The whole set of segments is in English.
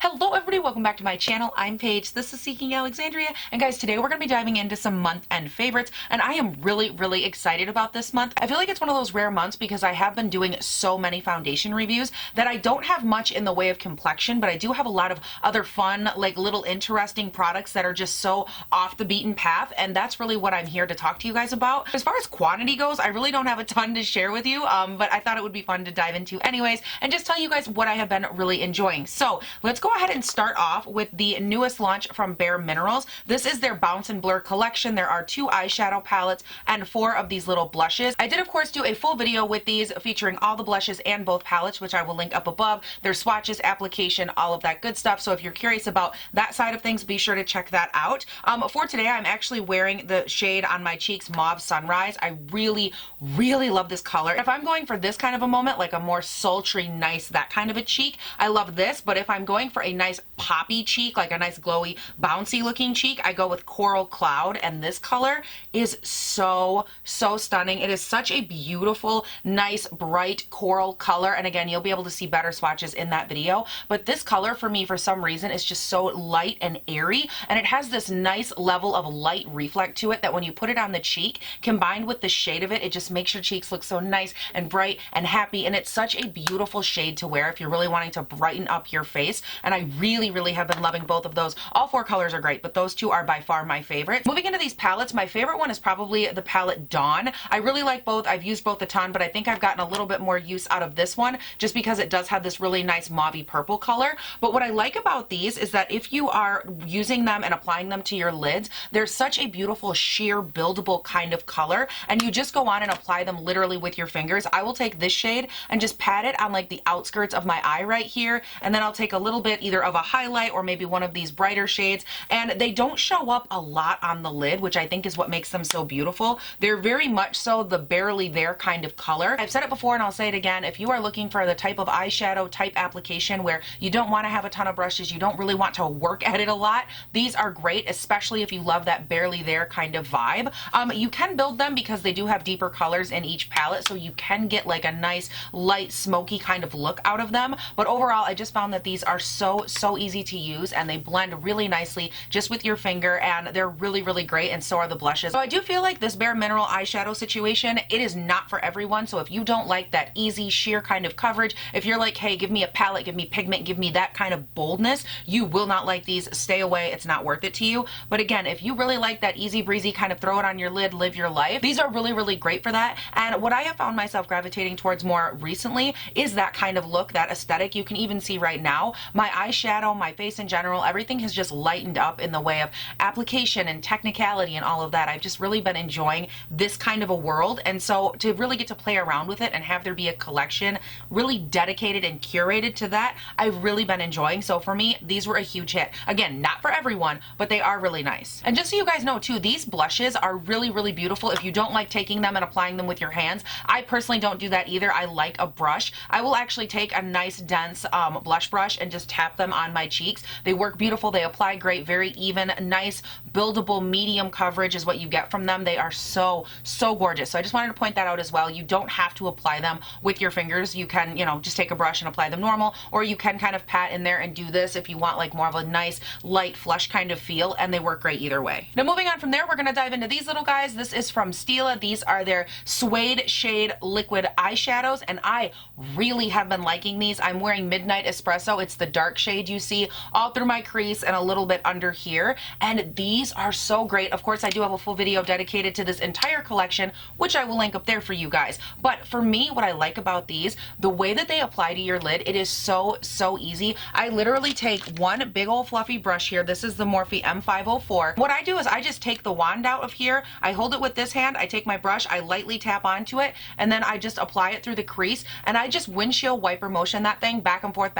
Hello everybody, welcome back to my channel. I'm Paige, this is Seeking Alexandria, and guys, today we're going to be diving into some month-end favorites, and I am really excited about this month. I feel like it's one of those rare months because I have been doing so many foundation reviews that I don't have much in the way of complexion, but I do have a lot of other fun, like little interesting products that are just so off the beaten path, and that's really what I'm here to talk to you guys about. As far as quantity goes, I really don't have a ton to share with you, but I thought it would be fun to dive into anyways, and just tell you guys what I have been really enjoying. So let's go ahead and start off with the newest launch from Bare Minerals. This is their Bounce and Blur collection. There are 2 eyeshadow palettes and 4 of these little blushes. I did of course do a full video with these featuring all the blushes and both palettes, which I will link up above. Their swatches, application, all of that good stuff. So if you're curious about that side of things, be sure to check that out. For today, I'm actually wearing the shade on my cheeks, Mauve Sunrise. I really love this color. If I'm going for this kind of a moment, like a more sultry, nice, that kind of a cheek, I love this. But if I'm going for a nice poppy cheek, like a nice glowy, bouncy looking cheek, I go with Coral Cloud, and this color is so stunning. It is such a beautiful, nice, bright coral color, and again, you'll be able to see better swatches in that video, but this color for me, for some reason, is just so light and airy, and it has this nice level of light reflect to it that when you put it on the cheek, combined with the shade of it, it just makes your cheeks look so nice and bright and happy, and it's such a beautiful shade to wear if you're really wanting to brighten up your face, and I really have been loving both of those. All 4 colors are great, but those 2 are by far my favorites. Moving into these palettes, my favorite one is probably the palette Dawn. I really like both. I've used both a ton, but I think I've gotten a little bit more use out of this one just because it does have this really nice mauvey purple color. But what I like about these is that if you are using them and applying them to your lids, they're such a beautiful, sheer, buildable kind of color, and you just go on and apply them literally with your fingers. I will take this shade and just pat it on like the outskirts of my eye right here, and then I'll take a little bit either of a highlight or maybe one of these brighter shades, and they don't show up a lot on the lid, which I think is what makes them so beautiful. They're very much so the barely there kind of color. I've said it before and I'll say it again, if you are looking for the type of eyeshadow type application where you don't want to have a ton of brushes, you don't really want to work at it a lot, these are great, especially if you love that barely there kind of vibe. You can build them because they do have deeper colors in each palette, so you can get like a nice light smoky kind of look out of them, but overall I just found that these are so easy to use, and they blend really nicely just with your finger, and they're really great, and so are the blushes. So I do feel like this Bare Mineral eyeshadow situation, it is not for everyone. So if you don't like that easy sheer kind of coverage, if you're like, hey, give me a palette, give me pigment, give me that kind of boldness, you will not like these. Stay away, it's not worth it to you. But again, if you really like that easy breezy kind of throw it on your lid, live your life, these are really great for that. And what I have found myself gravitating towards more recently is that kind of look, that aesthetic. You can even see right now, my eyeshadow, my face in general, everything has just lightened up in the way of application and technicality and all of that. I've just really been enjoying this kind of a world, and so to really get to play around with it and have there be a collection really dedicated and curated to that, I've really been enjoying. So for me, these were a huge hit. Again, not for everyone, but they are really nice. And just so you guys know too, these blushes are really beautiful if you don't like taking them and applying them with your hands. I personally don't do that either. I like a brush. I will actually take a nice dense blush brush and just tap them on my cheeks. They work beautiful, they apply great, very even, nice, buildable, medium coverage is what you get from them. They are so gorgeous. So I just wanted to point that out as well. You don't have to apply them with your fingers. You can, you know, just take a brush and apply them normal, or you can kind of pat in there and do this if you want like more of a nice, light, flush kind of feel, and they work great either way. Now moving on from there, we're gonna dive into these little guys. This is from Stila. These are their Suede Shade Liquid Eyeshadows, and I really have been liking these. I'm wearing Midnight Espresso. It's the dark shade you see all through my crease and a little bit under here, and these are so great. Of course, I do have a full video dedicated to this entire collection, which I will link up there for you guys. But for me, what I like about these, the way that they apply to your lid, it is so easy. I literally take one big old fluffy brush here. This is the Morphe M504. What I do is I just take the wand out of here, I hold it with this hand, I take my brush, I lightly tap onto it, and then I just apply it through the crease, and I just windshield wiper motion that thing back and forth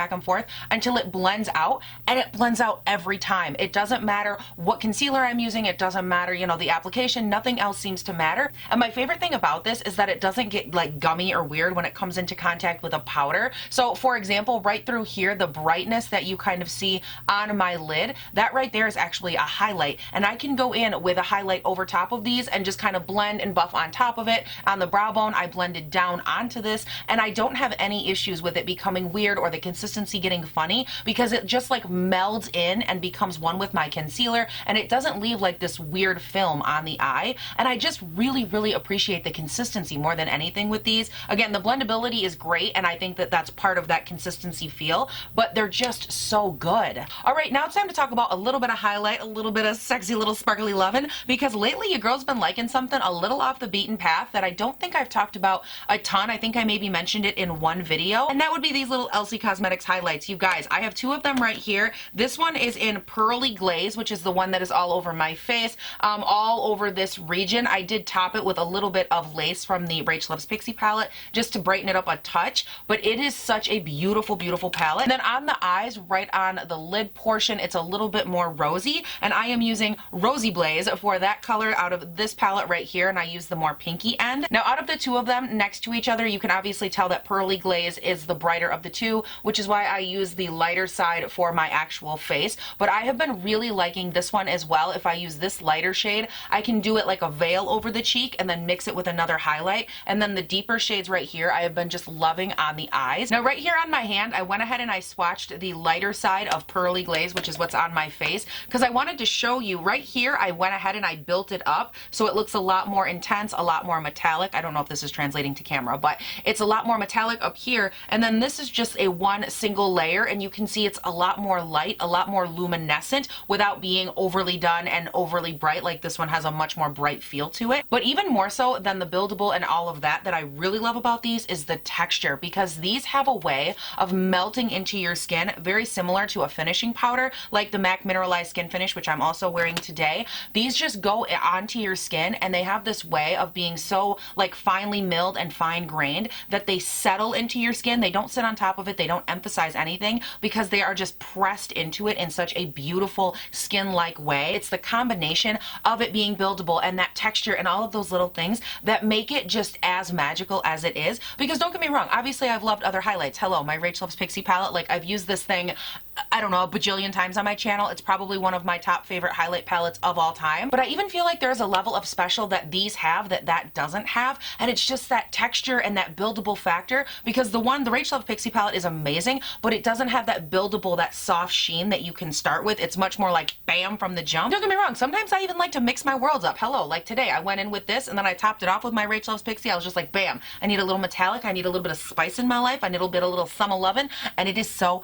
until it blends out, and it blends out every time. It doesn't matter what concealer I'm using, it doesn't matter, you know, the application, nothing else seems to matter. And my favorite thing about this is that it doesn't get like gummy or weird when it comes into contact with a powder. So for example, right through here, the brightness that you kind of see on my lid, that right there is actually a highlight, and I can go in with a highlight over top of these and just kind of blend and buff on top of it. On the brow bone, I blended down onto this, and I don't have any issues with it becoming weird or the consistency getting funny. because it just like melds in and becomes one with my concealer, and it doesn't leave like this weird film on the eye. And I just really appreciate the consistency more than anything with these. Again, the blendability is great, and I think that that's part of that consistency feel, but they're just so good. All right, now it's time to talk about a little bit of highlight, a little bit of sexy little sparkly lovin', because lately your girl's been liking something a little off the beaten path that I don't think I've talked about a ton. I think I maybe mentioned it in one video, and that would be these little Elsie Cosmetics highlights. You guys, I have two of them right here. This one is in Pearly Glaze, which is the one that is all over my face, all over this region. I did top it with a little bit of lace from the Rachel Loves Pixie palette just to brighten it up a touch, but it is such a beautiful palette. And then on the eyes, right on the lid portion, it's a little bit more rosy, and I am using Rosy Blaze for that color out of this palette right here, and I use the more pinky end. Now, out of the two of them next to each other, you can obviously tell that Pearly Glaze is the brighter of the two, which is why I use the lighter side for my actual face. But I have been really liking this one as well. If I use this lighter shade, I can do it like a veil over the cheek and then mix it with another highlight. And then the deeper shades right here, I have been just loving on the eyes. Now, right here on my hand, I went ahead and I swatched the lighter side of Pearly Glaze, which is what's on my face, because I wanted to show you right here. I went ahead and I built it up so it looks a lot more intense, a lot more metallic. I don't know if this is translating to camera, but it's a lot more metallic up here. And then this is just a one single layer, and you can see it's a lot more light, a lot more luminescent without being overly done and overly bright. Like this one has a much more bright feel to it. But even more so than the buildable and all of that, that I really love about these is the texture, because these have a way of melting into your skin very similar to a finishing powder like the MAC Mineralized Skin Finish, which I'm also wearing today. These just go onto your skin, and they have this way of being so like finely milled and fine grained that they settle into your skin. They don't sit on top of it. They don't emphasize anything, because they are just pressed into it in such a beautiful skin-like way. It's the combination of it being buildable and that texture and all of those little things that make it just as magical as it is. Because don't get me wrong, obviously I've loved other highlights. Hello, my Rachel Loves Pixie palette. Like, I've used this thing, I don't know, a bajillion times on my channel. It's probably one of my top favorite highlight palettes of all time. But I even feel like there's a level of special that these have that doesn't have, and it's just that texture and that buildable factor, because the Rachel Loves Pixie palette is amazing, but it doesn't have that buildable, that soft sheen that you can start with. It's much more like bam from the jump. Don't get me wrong, sometimes I even like to mix my worlds up. Hello, like today I went in with this and then I topped it off with my Rachel Loves Pixie. I was just like, bam, I need a little metallic, I need a little bit of spice in my life, I need a little summer lovin', and it is so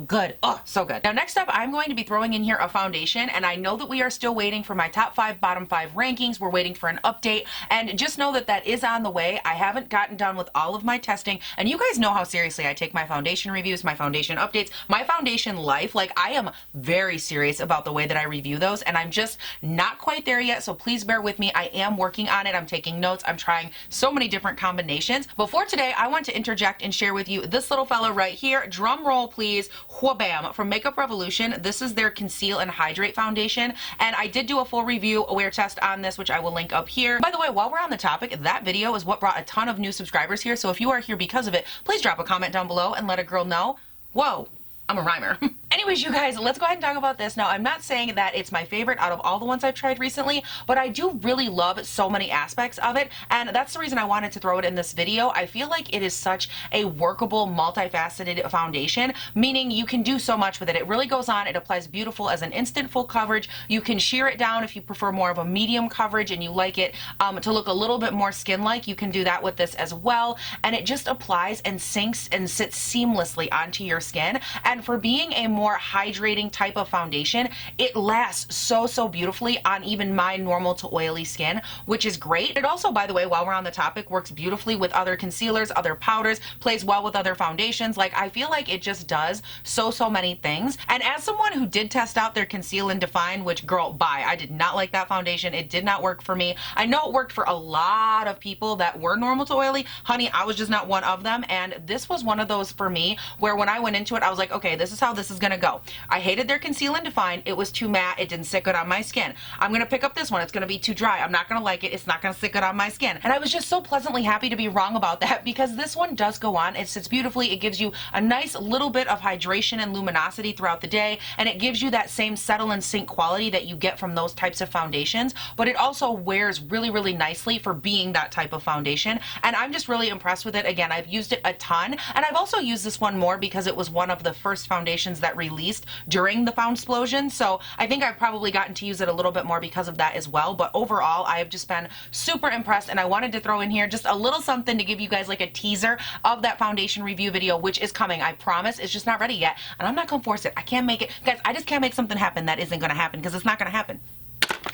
good. Oh, so good. Now next up, I'm going to be throwing in here a foundation, and I know that we are still waiting for my top 5, bottom 5 rankings. We're waiting for an update, and just know that that is on the way. I haven't gotten done with all of my testing, and you guys know how seriously I take my foundation reviews, my foundation updates, my foundation life. Like, I am very serious about the way that I review those, and I'm just not quite there yet, so please bear with me. I am working on it. I'm taking notes. I'm trying so many different combinations. But for today, I want to interject and share with you this little fella right here. Drum roll, please. Wha-bam, from Makeup Revolution. This is their Conceal and Hydrate foundation, and I did do a full review, a wear test on this, which I will link up here. By the way, while we're on the topic, that video is what brought a ton of new subscribers here, so if you are here because of it, please drop a comment down below and let a girl know. Whoa, I'm a rhymer. Anyways, you guys, let's go ahead and talk about this. Now, I'm not saying that it's my favorite out of all the ones I've tried recently, but I do really love so many aspects of it, and that's the reason I wanted to throw it in this video. I feel like it is such a workable, multifaceted foundation, meaning you can do so much with it. It really goes on. It applies beautiful as an instant full coverage. You can sheer it down if you prefer more of a medium coverage and you like it to look a little bit more skin-like. You can do that with this as well, and it just applies and sinks and sits seamlessly onto your skin. And for being a more hydrating type of foundation, it lasts so beautifully on even my normal to oily skin, which is great. It also, by the way, while we're on the topic, works beautifully with other concealers, other powders, plays well with other foundations. Like, I feel like it just does so many things. And as someone who did test out their Conceal and Define, which, girl, bye, I did not like that foundation. It did not work for me. I know it worked for a lot of people that were normal to oily. Honey, I was just not one of them, and this was one of those for me where when I went into it, I was like, okay, this is how this is gonna go. I hated their Conceal and Define. It was too matte. It didn't sit good on my skin. I'm gonna pick up this one. It's gonna be too dry. I'm not gonna like it. It's not gonna sit good on my skin. And I was just so pleasantly happy to be wrong about that, because this one does go on. It sits beautifully. It gives you a nice little bit of hydration and luminosity throughout the day, and it gives you that same settle and sink quality that you get from those types of foundations, but it also wears really nicely for being that type of foundation, and I'm just really impressed with it. Again, I've used it a ton, and I've also used this one more because it was one of the first foundations that get released during the found explosion. So I think I've probably gotten to use it a little bit more because of that as well. But overall, I have just been super impressed, and I wanted to throw in here just a little something to give you guys like a teaser of that foundation review video, which is coming. I promise. It's just not ready yet, and I'm not gonna force it. I can't make it. Guys, I just can't make something happen that isn't gonna happen, because it's not gonna happen.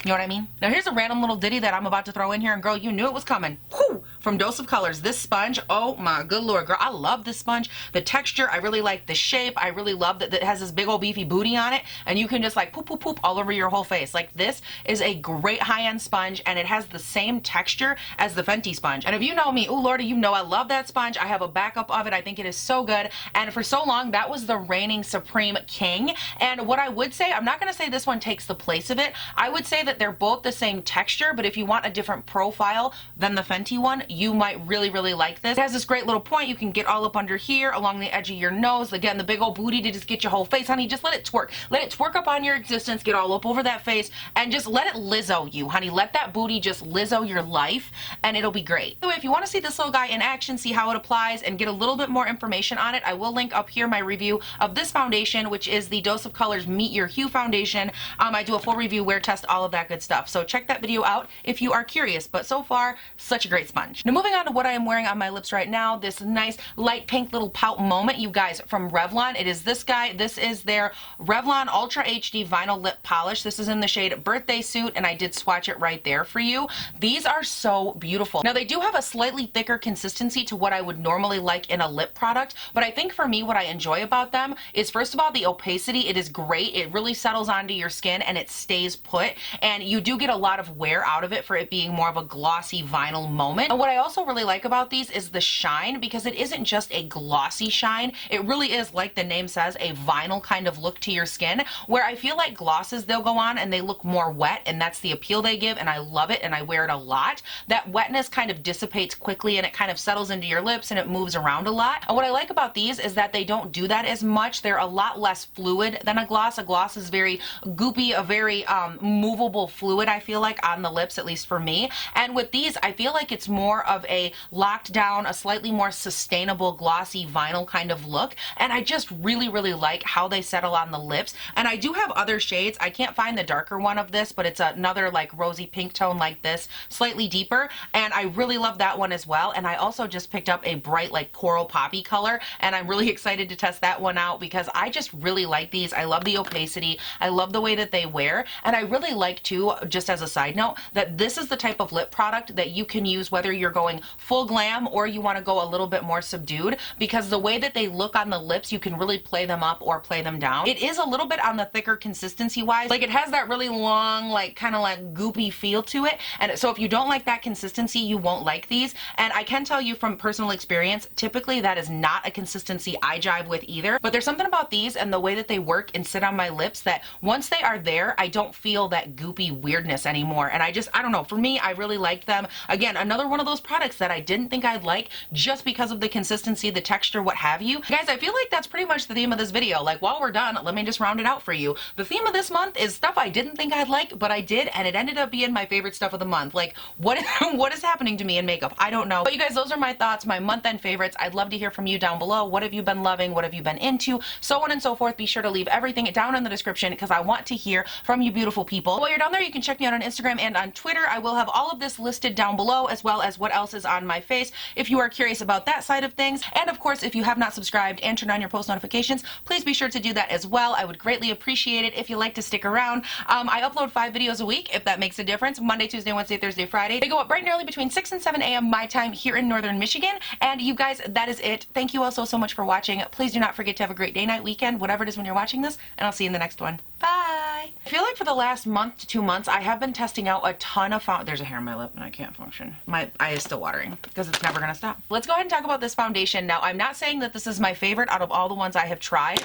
You know what I mean? Now here's a random little ditty that I'm about to throw in here, and girl, you knew it was coming. Whew! From Dose of Colors. This sponge, oh my good lord, girl, I love this sponge. The texture, I really like the shape. I really love that it has this big old beefy booty on it, and you can just like poop, poop, poop all over your whole face. Like, this is a great high-end sponge, and it has the same texture as the Fenty sponge. And if you know me, oh lordy, you know I love that sponge. I have a backup of it. I think it is so good, and for so long, that was the reigning supreme king. And what I would say, I'm not gonna say this one takes the place of it. I would say that they're both the same texture, but if you want a different profile than the Fenty one, you might really, really like this. It has this great little point you can get all up under here along the edge of your nose. Again, the big old booty to just get your whole face, honey. Just let it twerk. Let it twerk up on your existence, get all up over that face, and just let it Lizzo you, honey. Let that booty just Lizzo your life, and it'll be great. So if you want to see this little guy in action, see how it applies, and get a little bit more information on it, I will link up here my review of this foundation, which is the Dose of Colors Meet Your Hue foundation. I do a full review, wear test, all of that good stuff. So check that video out if you are curious, but so far, such a great sponge. Now moving on to what I am wearing on my lips right now, this nice light pink little pout moment, you guys, from Revlon. It is this guy. This is their Revlon Ultra HD Vinyl Lip Polish. This is in the shade Birthday Suit, and I did swatch it right there for you. These are so beautiful. Now they do have a slightly thicker consistency to what I would normally like in a lip product, but I think for me what I enjoy about them is, first of all, the opacity. It is great. It really settles onto your skin and it stays put, and you do get a lot of wear out of it for it being more of a glossy vinyl moment. And what I also really like about these is the shine, because it isn't just a glossy shine. It really is, like the name says, a vinyl kind of look to your skin, where I feel like glosses, they'll go on and they look more wet, and that's the appeal they give, and I love it and I wear it a lot. That wetness kind of dissipates quickly and it kind of settles into your lips and it moves around a lot. And what I like about these is that they don't do that as much. They're a lot less fluid than a gloss. A gloss is very goopy, a very movable fluid, I feel like, on the lips, at least for me. And with these, I feel like it's more of a locked down, a slightly more sustainable glossy vinyl kind of look, and I just really, really like how they settle on the lips. And I do have other shades. I can't find the darker one of this, but it's another like rosy pink tone like this, slightly deeper, and I really love that one as well. And I also just picked up a bright like coral poppy color, and I'm really excited to test that one out because I just really like these. I love the opacity. I love the way that they wear, and I really like too, just as a side note, that this is the type of lip product that you can use whether you're going full glam or you want to go a little bit more subdued, because the way that they look on the lips, you can really play them up or play them down. It is a little bit on the thicker consistency wise, like it has that really long, like kind of like goopy feel to it, and so if you don't like that consistency, you won't like these. And I can tell you from personal experience, typically that is not a consistency I jive with either, but there's something about these and the way that they work and sit on my lips that once they are there, I don't feel that goopy weirdness anymore. And I don't know, for me, I really liked them. Again, another one of those products that I didn't think I'd like just because of the consistency, the texture, what have you. Guys, I feel like that's pretty much the theme of this video. Like, while we're done, let me just round it out for you. The theme of this month is stuff I didn't think I'd like, but I did, and it ended up being my favorite stuff of the month. Like, what is happening to me in makeup? I don't know. But you guys, those are my thoughts, my month-end favorites. I'd love to hear from you down below. What have you been loving? What have you been into? So on and so forth. Be sure to leave everything down in the description because I want to hear from you beautiful people. While you're down there, you can check me out on Instagram and on Twitter. I will have all of this listed down below, as well as what else is on my face if you are curious about that side of things. And of course, if you have not subscribed and turned on your post notifications, please be sure to do that as well. I would greatly appreciate it if you like to stick around. I upload 5 videos a week, if that makes a difference. Monday, Tuesday, Wednesday, Thursday, Friday. They go up bright and early between 6 and 7 a.m. my time here in Northern Michigan. And you guys, that is it. Thank you all so much for watching. Please do not forget to have a great day, night, weekend, whatever it is when you're watching this, and I'll see you in the next one. Bye! I feel like for the last month to 2 months, I have been testing out a ton of there's a hair in my lip and I can't function. My eye is still watering because it's never gonna stop. Let's go ahead and talk about this foundation. Now, I'm not saying that this is my favorite out of all the ones I have tried.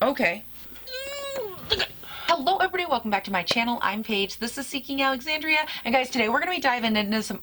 Okay. Hello everybody, welcome back to my channel. I'm Paige. This is Seeking Alexandria. And guys, today we're gonna be diving into some